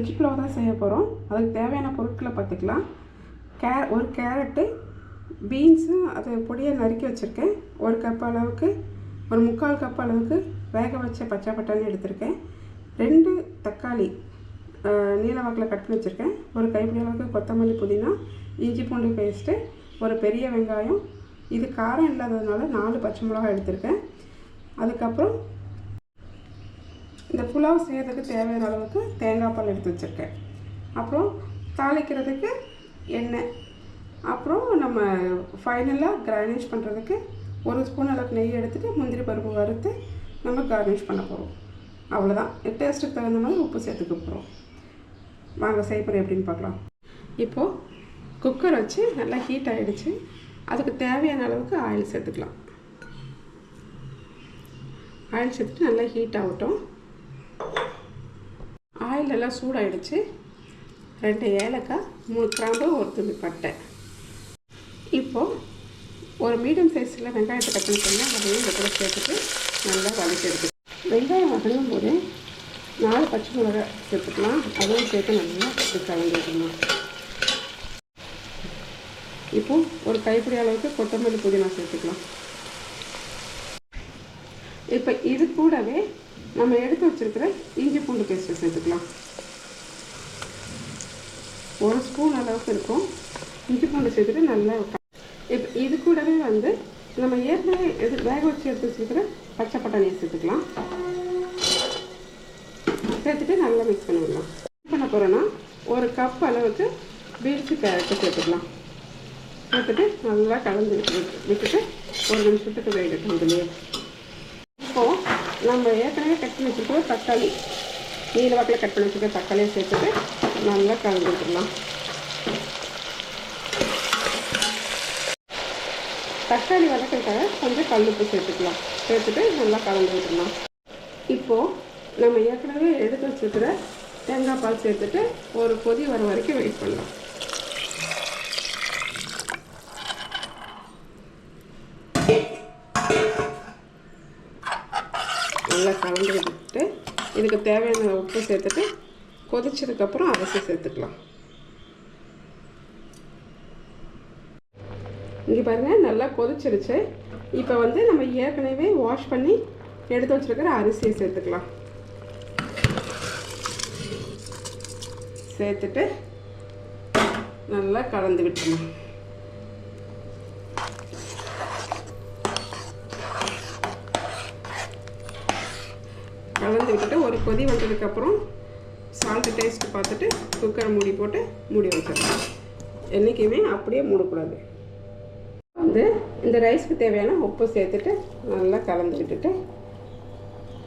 Veg pulao தான் செய்ய போகிறோம். அதுக்கு தேவையான பொருட்களை பார்த்துக்கலாம். ஒரு கேரட்டு, பீன்ஸு அது பொடியாக நறுக்கி வச்சுருக்கேன். ஒரு கப் அளவுக்கு, ஒரு 3/4 கப் அளவுக்கு வேக வச்ச பச்சை பட்டாணி எடுத்திருக்கேன். 2 தக்காளி நீல வாக்கில் கட் பண்ணி வச்சுருக்கேன். ஒரு கைப்பிடி அளவுக்கு கொத்தமல்லி, புதினா, இஞ்சி பூண்டு பேஸ்ட்டு, ஒரு பெரிய வெங்காயம். இது காரம் இல்லாததுனால 4 பச்சை மிளகாய் எடுத்திருக்கேன். அதுக்கப்புறம் இந்த புலாவ் செய்கிறதுக்கு தேவையான அளவுக்கு தேங்காய் பால் எடுத்து வச்சுருக்கேன். அப்புறம் தாளிக்கிறதுக்கு எண்ணெய். அப்புறம் நம்ம ஃபைனலாக கார்னிஷ் பண்ணுறதுக்கு 1 ஸ்பூன் அளவுக்கு நெய் எடுத்துகிட்டு முந்திரி பருப்பு வறுத்து நம்ம கார்னிஷ் பண்ண போகிறோம். அவ்வளோதான். டேஸ்ட்டுக்கு தகுந்த மாதிரி உப்பு சேர்த்துக்க போகிறோம். வாங்க செய்யப்போகிறோம் எப்படின்னு பார்க்கலாம். இப்போது குக்கர் வச்சு நல்லா ஹீட் ஆகிடுச்சு. அதுக்கு தேவையான அளவுக்கு ஆயில் சேர்த்துக்கலாம். ஆயில் சேர்த்துட்டு நல்லா ஹீட் ஆகட்டும். ஆயில் எல்லாம் சூடாகிடுச்சு. 2 ஏலக்காய், 3 கிராம்பு, 1 துண்டு பட்டை. இப்போது ஒரு மீடியம் சைஸில் வெங்காயத்தை கட் பண்ணி அதையும் இந்த கூட சேர்த்துட்டு நல்லா வதக்கி எடுத்து வெங்காயம் வதங்கும் போது 4 பச்சை மிளகாய் சேர்த்துக்கலாம். அதுவும் சேர்த்து நல்லா கலந்துக்கணும். இப்போது ஒரு கைப்பிடி அளவுக்கு கொத்தமல்லி, புதினா சேர்த்துக்கலாம். இப்போ இது கூடவே நம்ம எடுத்து வச்சுருக்கிற இஞ்சி பூண்டு பேஸ்ட்டு சேர்த்துக்கலாம். 1 ஸ்பூன் அளவுக்கு இருக்கும். இஞ்சி பூண்டு சேர்த்துட்டு நல்லா இப்போ இது கூடவே நம்ம ஏற்கனவே வேக வச்சு எடுத்து வச்சுருக்கிற பச்சை பட்டாணியை சேர்த்துக்கலாம். சேர்த்துட்டு நல்லா மிக்ஸ் பண்ணிடலாம். பண்ண போகிறோன்னா 1 கப் அளவுக்கு பீன்ஸு, கேரட்டு சேர்த்துக்கலாம். சேர்த்துட்டு நல்லா கலந்து விட்டுட்டு 1 நிமிஷத்துக்கு வேகட்டும். இதுலேயே இப்போது நம்ம ஏற்கனவே கட் பண்ணி வச்சுருக்கிற தக்காளி, நீல வாக்கில் கட் பண்ணி வச்சுருக்கிற தக்காளியை சேர்த்துட்டு நல்லா கலந்து விட்டுடலாம். தக்காளி வதக்கிறதுக்காக கொஞ்சம் கல்லுப்பு சேர்த்துக்கலாம். சேர்த்துட்டு நல்லா கலந்து விட்டுடலாம். இப்போது நம்ம ஏற்கனவே எடுத்து வச்சுருக்கிற தேங்காய் பால் சேர்த்துட்டு ஒரு கொதி வர வரைக்கும் வெயிட் பண்ணலாம். நல்லா கலந்து விட்டுட்டு இதுக்கு தேவையான உப்பு சேர்த்துட்டு கொதிச்சதுக்கப்புறம் அரிசி சேர்த்துக்கலாம். இங்கே பாருங்கள், நல்லா கொதிச்சிருச்சு. இப்போ நம்ம ஏற்கனவே வாஷ் பண்ணி எடுத்து வச்சுருக்கிற அரிசியை சேர்த்துக்கலாம். சேர்த்துட்டு நல்லா கலந்து விட்டுருணும். கலந்து விட்டுட்டு ஒரு கொதி வந்ததுக்கப்புறம் சால்ட்டு டேஸ்ட்டு பார்த்துட்டு குக்கரை மூடி போட்டு மூடி வச்சிடலாம். என்றைக்குமே அப்படியே மூடக்கூடாது. இந்த ரைஸ்க்கு தேவையான உப்பு சேர்த்துட்டு நல்லா கலந்து விட்டுட்டு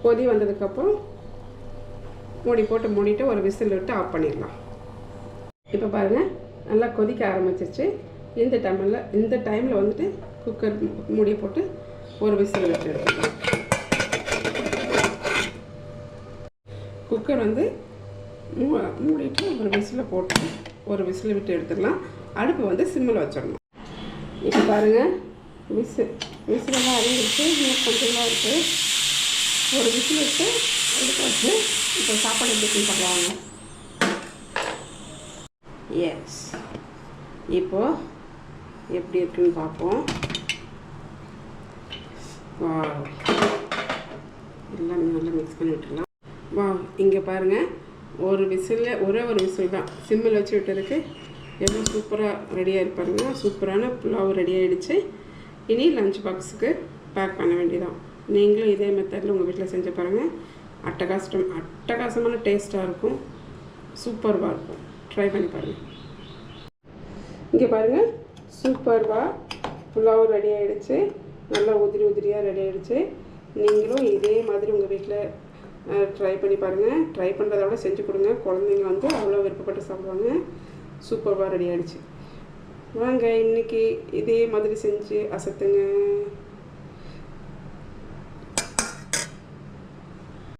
கொதி வந்ததுக்கப்புறம் மூடி போட்டு மூடிட்டு ஒரு விசில் விட்டு ஆஃப் பண்ணிடலாம். இப்போ பாருங்கள், நல்லா கொதிக்க ஆரம்பிச்சிருச்சு. இந்த டைமில் குக்கர் மூடியை போட்டு ஒரு விசில் விட்டு எடுத்துக்கலாம். குக்கர் மூடிட்டு ஒரு விசில் போட்டு ஒரு விசில் விட்டு எடுத்துடலாம். அடுப்பு சிம்மில் வச்சிடணும். இப்போ பாருங்கள், விசிலெல்லாம் அறிஞ்சிருச்சு. இன்னும் கொஞ்சமாக இருக்குது. ஒரு விசில் விட்டு எடுத்தாச்சு. இப்போ சாப்பாடு எப்படி பார்க்கலாங்க. எஸ், இப்போது எப்படி இருக்குன்னு பார்ப்போம். வா, எல்லாம் நல்லா மிக்ஸ் பண்ணி விட்டுடலாம். வா, இங்கே பாருங்கள், ஒரே ஒரு விசில் தான் சிம்மில் வச்சு விட்டதுக்கு எவ்வளோ சூப்பராக ரெடியாக இருப்பாருங்க. சூப்பரான புலாவ் ரெடி ஆகிடுச்சு. இனி லஞ்ச் பாக்ஸுக்கு பேக் பண்ண வேண்டியதான். நீங்களும் இதே மெத்தடில் உங்கள் வீட்டில் செஞ்சு பாருங்கள். அட்டகாசமான டேஸ்ட்டாக இருக்கும். சூப்பர்வாக இருக்கும். ட்ரை பண்ணி பாருங்கள். இங்கே பாருங்கள், சூப்பர்வாக புலாவ் ரெடி ஆகிடுச்சு. நல்லா உதிரியாக ரெடி ஆகிடுச்சு. நீங்களும் இதே மாதிரி உங்கள் வீட்டில் ட்ரை பண்ணி பாருங்கள். ட்ரை பண்ணுறத விட செஞ்சு கொடுங்க. குழந்தைங்க அவ்வளோ விருப்பப்பட்டு சாப்பிடுவாங்க. சூப்பர்வாக ரெடி ஆகிடுச்சு. வாங்க, இன்றைக்கி இதே மாதிரி செஞ்சு அசத்துங்க.